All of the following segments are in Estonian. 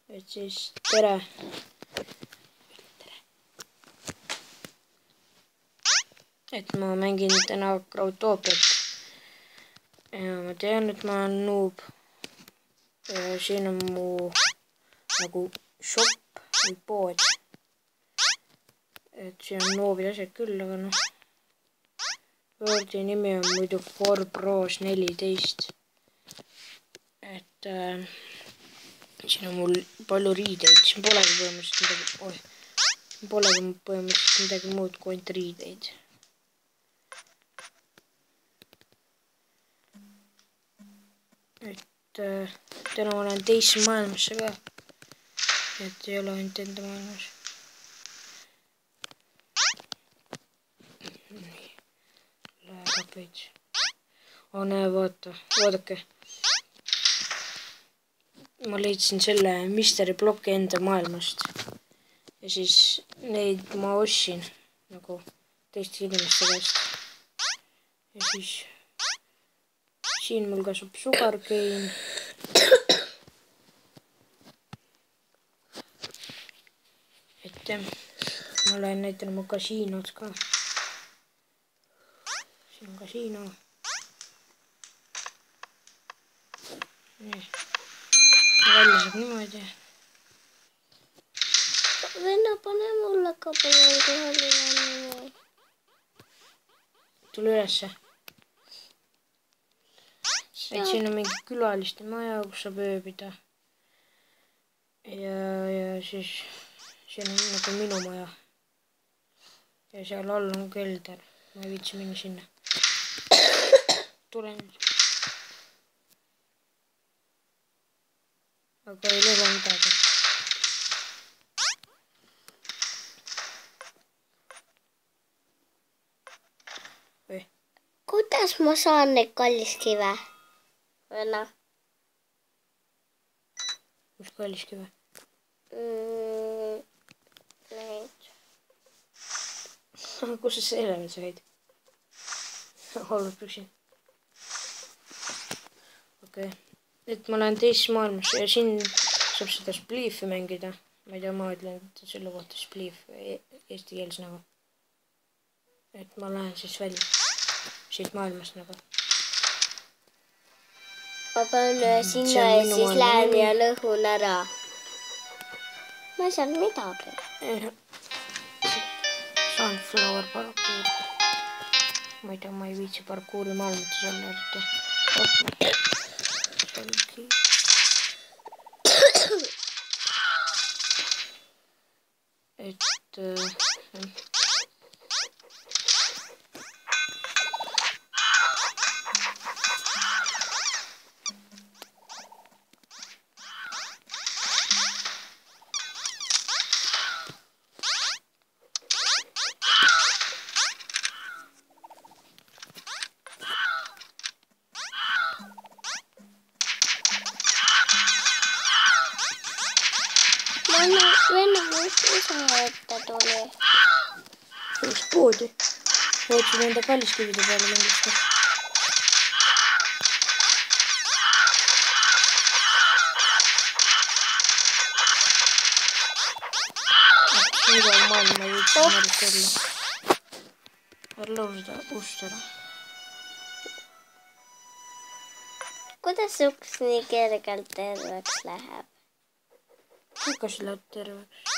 et siis tere. Et ma mängin täna Crawtopet. Ja ma tean, et ma olen noob. Ja siin on mu nagu shop või pood. Et siin on noobid asjad küll, aga noh. Wordi nimi on muidu Forbros 14. Et siin on mul palju riideid. Siin polegi põhimõtteliselt midagi muud kui ainult riideid. Et täna ma olen teisse maailmasse ka. Et ei ole ainult enda maailmas. Läheb veits. Oo näe, vaadake. Ma leidsin selle Mystery Blocki enda maailmast. Ja siis neid ma ostsin nagu teiste inimeste käest. Ja siis siin mul kasvab sugarcane. Et ma lähen näitan oma kasiinod ka. Siin on kasiino. Nii. Välja saab niimoodi. Venna, pane mulle ka palun kohaline. Tule ülesse. Et siin on mingi külaliste maja, kus saab ööbida. Ja siis siin on nagu minu maja. Ja seal all on kelder. Ma ei viitsi minna sinna. Tule nüüd. Aga ei luba midagi. Või? Kuidas ma saan neid kalliskive? Venna. Kus kalliskive? Neid. Kus sa selle veel said? Olnud püksin. Okei. Et ma lähen teisest maailmasse ja siin saab seda spliifi mängida. Ma ei tea, ma ütlen selle kohta spliif eesti keeles nagu. Et ma lähen siis välja. Siit maailmast nagu. Ma panen sinna ja siis lähen ja lõhun ära. Ma ei saanud midagi. Sunflower parkour. Ma ei tea, ma ei viitsi parkouri maailmates olla eriti. Et Venna, mis isa ette tuli? see oleks poodi. Võtsin enda kalliskivide peale kindlasti. Igal maailma ma võtsin märk olla. Ära lõuda ust ära. Kuidas uks nii kergelt terveks läheb? Kas läheb terveks?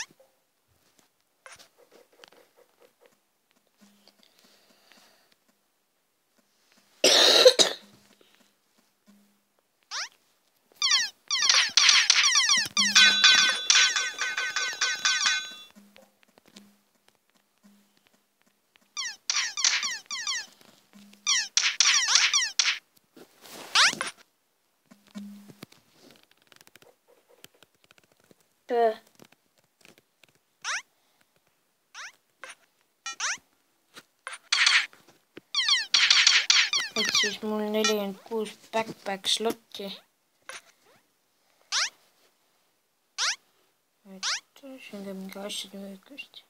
Et siis mul 46 backpack slotti. Et siin käib mingi asjade müük vist.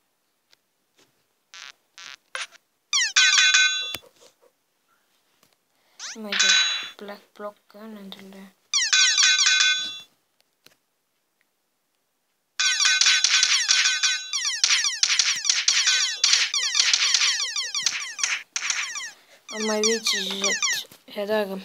Ma ei tea, black block on endale. aga ma ei viitsi siis, et head aega.